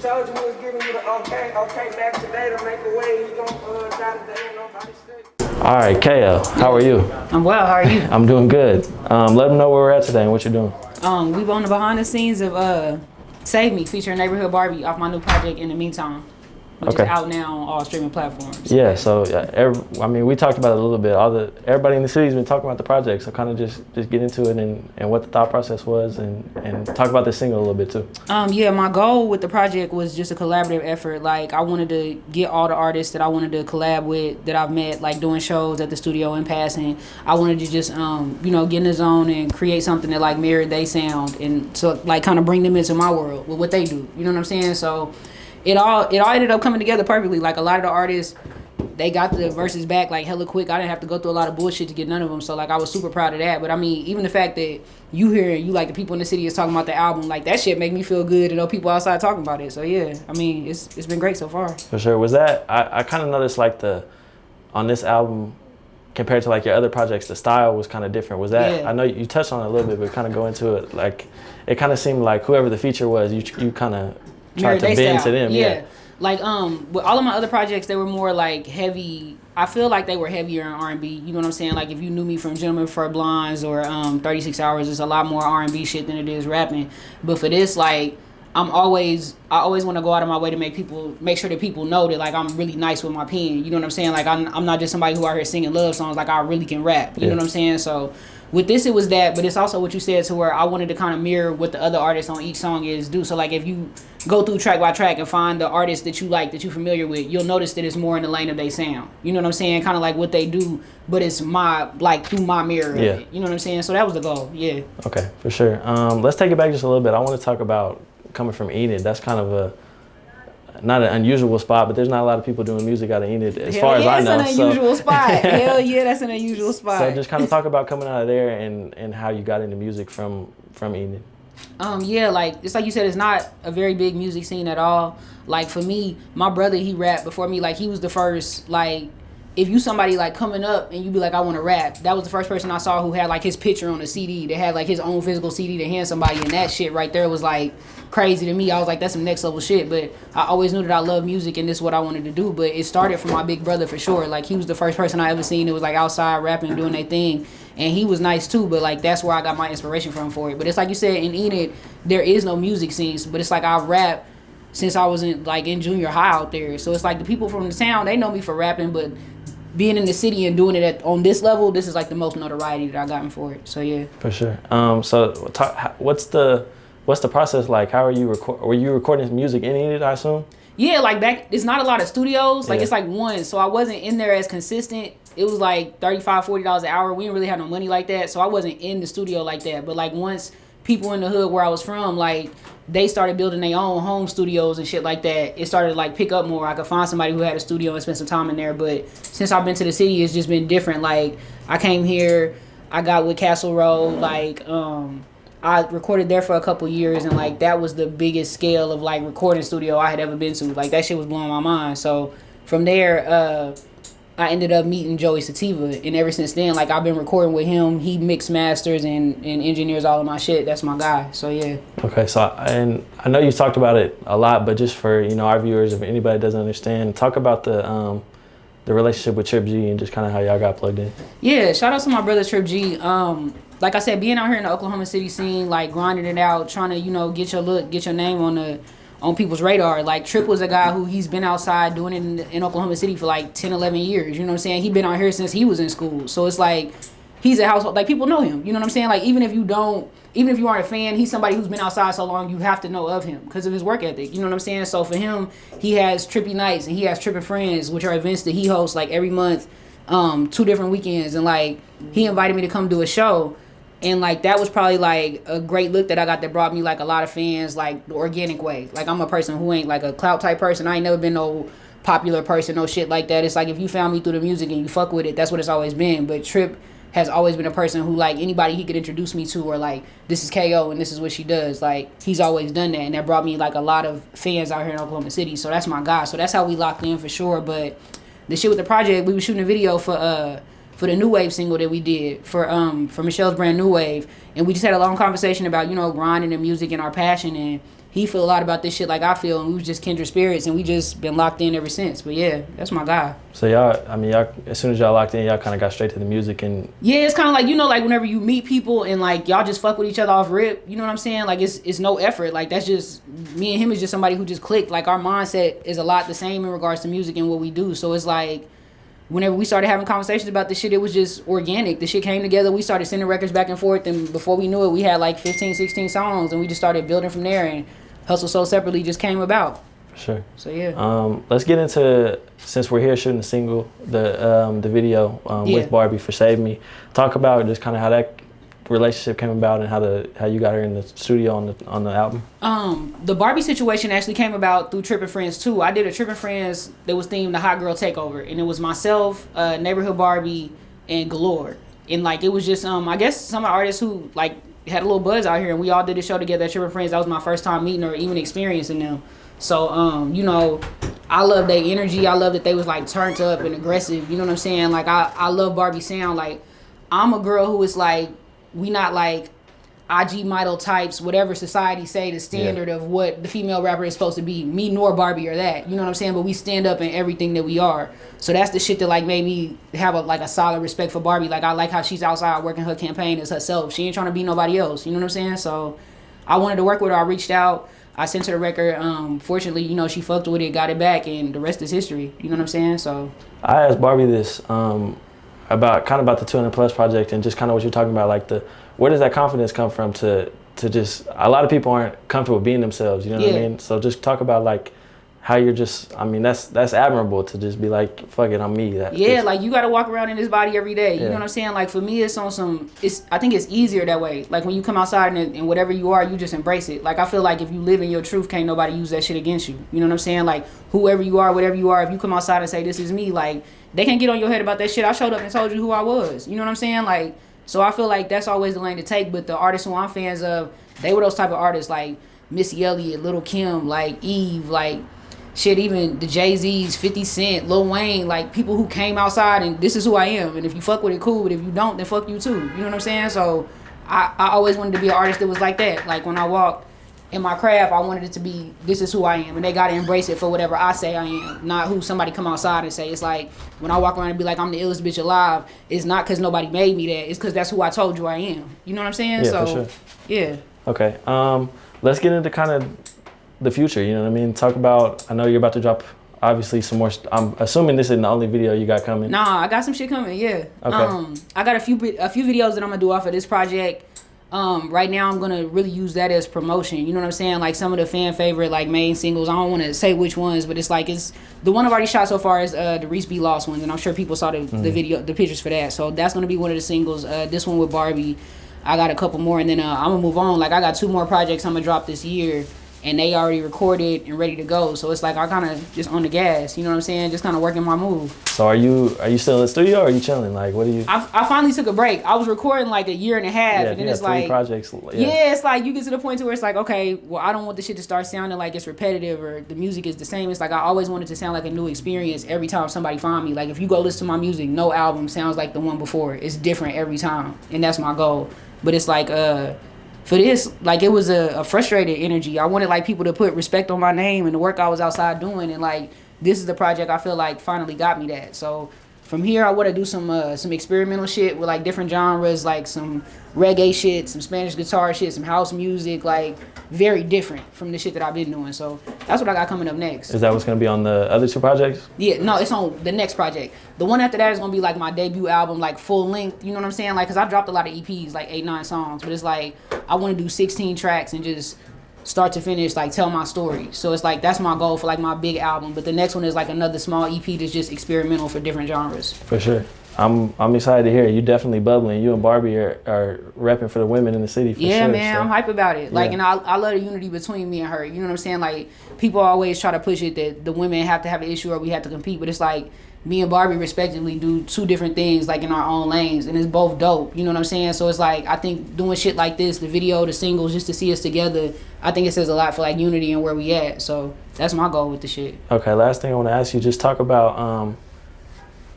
Told you we was giving you the okay back today to make a way. You gon' die today, nobody stay. All right, KL, how are you? I'm well, how are you? I'm doing good. Let them know where we're at today and what you're doing. We were on the behind the scenes of Save Me, featuring Neighborhood Barbie off my new project In the Meantime, which is out now on all streaming platforms. Yeah, so I mean, we talked about it a little bit. Everybody in the city's been talking about the project, so kind of just get into it and what the thought process was and talk about the single a little bit too. Yeah, my goal with the project was just a collaborative effort. Like, I wanted to get all the artists that I wanted to collab with that I've met, like doing shows at the studio in passing. I wanted to just get in the zone and create something that like mirrored their sound and so like kind of bring them into my world with what they do. You know what I'm saying? So it all ended up coming together perfectly. Like, a lot of the artists, they got the verses back like hella quick. I didn't have to go through a lot of bullshit to get none of them. So like, I was super proud of that. But I mean, even the fact that you hear you like the people in the city is talking about the album, like that shit make me feel good to know people outside talking about it. So yeah, I mean, it's been great so far. For sure. Was that I kind of noticed like on this album compared to like your other projects, the style was kind of different. Was that? Yeah. I know you touched on it a little bit, but kind of go into it. Like, it kind of seemed like whoever the feature was, you kind of tried to bend to them. Yeah. Like, with all of my other projects, they were more like heavy. I feel like they were heavier in R&B. You know what I'm saying? Like, if you knew me from Gentlemen for Blondes or 36 Hours, it's a lot more R&B shit than it is rapping. But for this, like, I always want to go out of my way to make sure that people know that like I'm really nice with my pen. You know what I'm saying? Like, I'm not just somebody who out here singing love songs. Like, I really can rap. You know what I'm saying? So with this, it was that, but it's also what you said, to where I wanted to kind of mirror what the other artists on each song do. So like, if you go through track by track and find the artists that you like, that you're familiar with, you'll notice that it's more in the lane of their sound. You know what I'm saying? Kind of like what they do, but it's through my mirror. Yeah. Of it. You know what I'm saying? So that was the goal. Yeah. Okay, for sure. Let's take it back just a little bit. I want to talk about coming from Enid. That's kind of not an unusual spot, but there's not a lot of people doing music out of Enid as far as I know. That's an unusual spot. Hell yeah, that's an unusual spot. So just kind of talk about coming out of there and how you got into music from Enid. Yeah, like, it's like you said, it's not a very big music scene at all. Like, for me, my brother, he rapped before me. Like, he was the first, like, if you somebody like coming up and you be like, I want to rap, that was the first person I saw who had like his picture on a CD, that had like his own physical CD to hand somebody, and that shit right there was like crazy to me. I was like, that's some next level shit. But I always knew that I love music and this is what I wanted to do. But it started from my big brother for sure. Like, he was the first person I ever seen that was like outside rapping, doing their thing. And he was nice too, but like, that's where I got my inspiration from for it. But it's like you said, in Enid, there is no music scenes, but it's like I rap since I was in junior high out there. So it's like the people from the town, they know me for rapping, but being in the city and doing it on this level, this is like the most notoriety that I gotten for it. So yeah. For sure. So what's the process like? How are you were you recording music in Enid, I assume? Yeah, like back, it's not a lot of studios. Like, it's like one. So I wasn't in there as consistent. It was like $35, $40 an hour. We didn't really have no money like that. So I wasn't in the studio like that. But like, once people in the hood where I was from, like, they started building their own home studios and shit like that, it started to like pick up more. I could find somebody who had a studio and spend some time in there. But since I've been to the city, it's just been different. Like, I came here, I got with Castle Road, like, I recorded there for a couple years, and like, that was the biggest scale of like recording studio I had ever been to. Like, that shit was blowing my mind. So from there, I ended up meeting Joey Sativa, and ever since then, like, I've been recording with him. He mix masters and engineers all of my shit. That's my guy. So yeah. Okay, so and I know you talked about it a lot, but just for our viewers, if anybody doesn't understand, talk about the relationship with Tripp G and just kind of how y'all got plugged in. Yeah, shout out to my brother Tripp G. Like I said, being out here in the Oklahoma City scene, like grinding it out, trying to get your look, get your name on people's radar. Like, Tripp was a guy who he's been outside doing it in Oklahoma City for like 10, 11 years. You know what I'm saying? He's been out here since he was in school. So it's like, he's a household, like, people know him. You know what I'm saying? Like, even if you aren't a fan, he's somebody who's been outside so long, you have to know of him because of his work ethic. You know what I'm saying? So for him, he has Trippy Nights and he has Trippin' Friends, which are events that he hosts like every month, 2 different weekends. And like, he invited me to come do a show. And like, that was probably like a great look that I got that brought me like a lot of fans, like the organic way. Like, I'm a person who ain't like a clout type person. I ain't never been no popular person, no shit like that. It's like, if you found me through the music and you fuck with it, that's what it's always been. But Tripp has always been a person who, like, anybody he could introduce me to, or like, this is KO and this is what she does. Like, he's always done that, and that brought me like a lot of fans out here in Oklahoma City. So that's my guy. So that's how we locked in for sure. But the shit with the project, we were shooting a video for the New Wave single that we did for Michelle's brand New Wave, and we just had a long conversation about, grinding and music and our passion, and he feel a lot about this shit like I feel, and we was just kindred spirits, and we just been locked in ever since. But yeah, that's my guy. So y'all, as soon as y'all locked in, y'all kind of got straight to the music and. Yeah, it's kind of like, you know, like whenever you meet people and like y'all just fuck with each other off rip, you know what I'm saying? Like it's no effort. Like that's just me and him is just somebody who just clicked. Like our mindset is a lot the same in regards to music and what we do. So it's like, whenever we started having conversations about this shit, it was just organic. The shit came together. We started sending records back and forth, and before we knew it, we had like 15, 16 songs, and we just started building from there, and Hustle Soul Separately just came about. For sure. So yeah. Let's get into, since we're here shooting the single, the video with Barbie for Save Me. Talk about just kind of how that relationship came about and how you got her in the studio on the album. The Barbie situation actually came about through Tripp and Friends too. I did a Tripp and Friends that was themed the Hot Girl Takeover, and it was myself, Neighborhood Barbie, and Galore. And like it was just I guess some artists who like had a little buzz out here, and we all did a show together at Tripp and Friends. That was my first time meeting or even experiencing them. So you know, I love their energy. I love that they was like turned up and aggressive. You know what I'm saying? Like I love Barbie's sound. Like I'm a girl who is like, we not like IG model types, whatever society say the standard of what the female rapper is supposed to be. Me nor Barbie or that, you know what I'm saying? But we stand up in everything that we are. So that's the shit that like made me have a solid respect for Barbie. Like I like how she's outside working her campaign as herself. She ain't trying to be nobody else, you know what I'm saying? So I wanted to work with her. I reached out. I sent her the record. Fortunately, you know, she fucked with it, got it back, and the rest is history. You know what I'm saying? So I asked Barbie this about the 200 Plus project and just kind of what you're talking about, like where does that confidence come from to just, a lot of people aren't comfortable being themselves, you know what I mean? So just talk about like how you're just, I mean, that's admirable to just be like, fuck it, I'm me. Like you got to walk around in this body every day. You know what I'm saying? Like for me, it's on some, I think it's easier that way. Like when you come outside and whatever you are, you just embrace it. Like I feel like if you live in your truth, can't nobody use that shit against you. You know what I'm saying? Like whoever you are, whatever you are, if you come outside and say, this is me, like they can't get on your head about that shit. I showed up and told you who I was. You know what I'm saying? Like, so I feel like that's always the lane to take. But the artists who I'm fans of, they were those type of artists like Missy Elliott, Lil' Kim, like Eve, like shit, even the Jay-Z's, 50 Cent, Lil Wayne, like people who came outside and this is who I am. And if you fuck with it, cool. But if you don't, then fuck you too. You know what I'm saying? So I always wanted to be an artist that was like that. Like when I walk in my craft, I wanted it to be, this is who I am. And they got to embrace it for whatever I say I am, not who somebody come outside and say. It's like when I walk around and be like, I'm the illest bitch alive, it's not because nobody made me that. It's because that's who I told you I am. You know what I'm saying? Yeah, so, for sure. Yeah. Okay. Let's get into kind of the future, you know what I mean? Talk about, I know you're about to drop obviously some more, I'm assuming this isn't the only video you got coming. Nah, I got some shit coming, yeah. Okay. I got a few videos that I'm gonna do off of this project. Right now I'm gonna really use that as promotion. You know what I'm saying? Like some of the fan favorite like main singles. I don't want to say which ones, but it's the one I've already shot so far is the Reese B Lost one, and I'm sure people saw the video, the pictures for that. So that's gonna be one of the singles. This one with Barbie. I got a couple more, and then I'm gonna move on. Like I got 2 more projects I'm gonna drop this year, and they already recorded and ready to go. So it's like I kind of just on the gas. You know what I'm saying? Just kind of working my move. So are you still in the studio or are you chilling? Like what are you? I finally took a break. I was recording like a year and a half, Yeah, and then you it's got 3 like projects. Yeah, it's like you get to the point to where it's like, okay, well, I don't want the shit to start sounding like it's repetitive or the music is the same. It's like I always wanted to sound like a new experience every time somebody find me. Like if you go listen to my music, no album sounds like the one before. It's different every time, and that's my goal. But it's like for this, like it was a frustrated energy. I wanted like people to put respect on my name and the work I was outside doing, and like this is the project I feel like finally got me that. So from here, I want to do some experimental shit with like different genres, like some reggae shit, some Spanish guitar shit, some house music, like very different from the shit that I've been doing. So that's what I got coming up next. Is that what's gonna be on the other 2 projects? Yeah, no, it's on the next project. The one after that is gonna be like my debut album, like full length. You know what I'm saying? Like, cause I dropped a lot of EPs, like 8-9 songs, but it's like I want to do 16 tracks and just start to finish, like tell my story. So it's like that's my goal for like my big album. But the next one is like another small EP that's just experimental for different genres. For sure. I'm excited to hear it. You definitely bubbling. You and Barbie are repping for the women in the city for sure. Yeah, man, so. I'm hype about it. Like, Yeah. and I love the unity between me and her. You know what I'm saying? Like, people always try to push it that the women have to have an issue or we have to compete. But it's like me and Barbie respectively do 2 different things, like in our own lanes, and it's both dope. You know what I'm saying? So it's like I think doing shit like this, the video, the singles, just to see us together, I think it says a lot for like unity and where we at. So that's my goal with the shit. Okay, last thing I want to ask you, just talk about.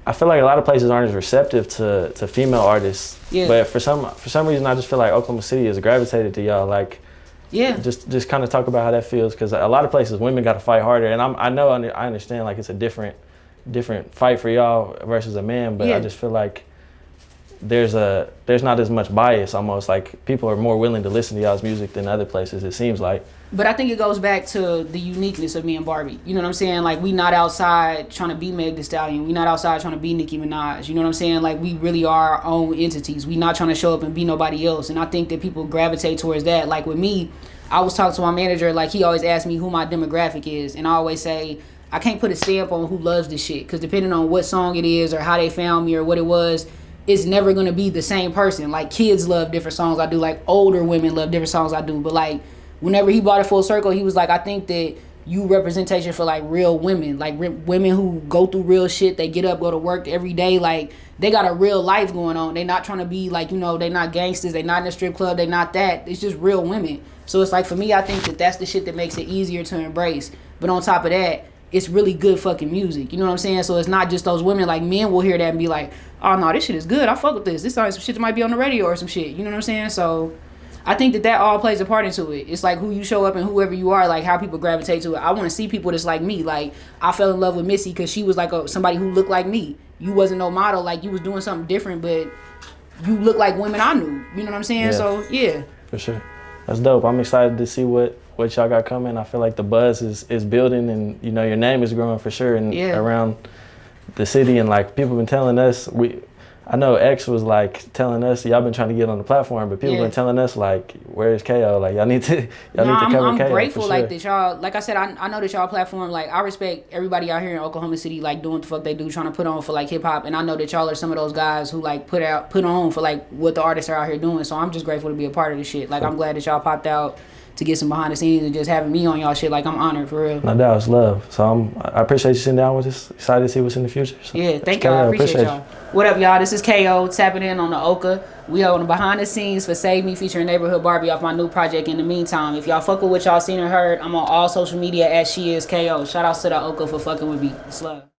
I feel like a lot of places aren't as receptive to female artists. Yeah. But for some reason, I just feel like Oklahoma City is gravitated to y'all. Like, Yeah. Just kind of talk about how that feels, because a lot of places women got to fight harder, and I understand like it's a different fight for y'all versus a man, but I just feel like there's not as much bias. Almost like people are more willing to listen to y'all's music than other places, it seems like. But I think it goes back to the uniqueness of me and Barbie. You know what I'm saying? Like, we not outside trying to be Meg Thee Stallion. We not outside trying to be Nicki Minaj. You know what I'm saying? Like, we really are our own entities. We not trying to show up and be nobody else. And I think that people gravitate towards that. Like, with me, I was talking to my manager. Like, he always asks me who my demographic is. And I always say, I can't put a stamp on who loves this shit. Because depending on what song it is or how they found me or what it was, it's never going to be the same person. Like, kids love different songs I do. Like, older women love different songs I do. But, like, whenever he brought it full circle, he was like, I think that you representation for like real women, like women who go through real shit. They get up, go to work every day. Like, they got a real life going on. They not trying to be like, you know, they not gangsters. They not in a strip club. They not that. It's just real women. So it's like, for me, I think that that's the shit that makes it easier to embrace. But on top of that, it's really good fucking music. You know what I'm saying? So it's not just those women. Like, men will hear that and be like, oh no, this shit is good. I fuck with this. This sounds like some shit that might be on the radio or some shit. You know what I'm saying? So I think that all plays a part into it. It's like who you show up and whoever you are, like how people gravitate to it. I want to see people that's like me. Like, I fell in love with Missy because she was like somebody who looked like me. You wasn't no model. Like, you was doing something different, but you look like women I knew. You know what I'm saying? Yeah. So, yeah. For sure. That's dope. I'm excited to see what y'all got coming. I feel like the buzz is building, and, you know, your name is growing for sure and around the city. And, like, people been telling us, I know X was like telling us, y'all been trying to get on the platform, but people been telling us like, where's KO? Like, y'all need to cover I'm KO. Grateful sure. like that y'all, like I said, I know that y'all platform, like, I respect everybody out here in Oklahoma City, like doing what the fuck they do, trying to put on for like hip hop, and I know that y'all are some of those guys who like put on for like what the artists are out here doing. So I'm just grateful to be a part of this shit. Like, I'm glad that y'all popped out to get some behind the scenes and just having me on y'all shit. Like, I'm honored, for real. No doubt, it's love. So I appreciate you sitting down with us. Excited to see what's in the future. So, yeah, thank y'all. I appreciate y'all. What up, y'all? This is KO tapping in on the OakA. We are on the behind the scenes for Save Me featuring Neighborhood Barbie off my new project. In the meantime, if y'all fuck with what y'all seen and heard, I'm on all social media at She Is KO. Shout outs to the OakA for fucking with me. It's love.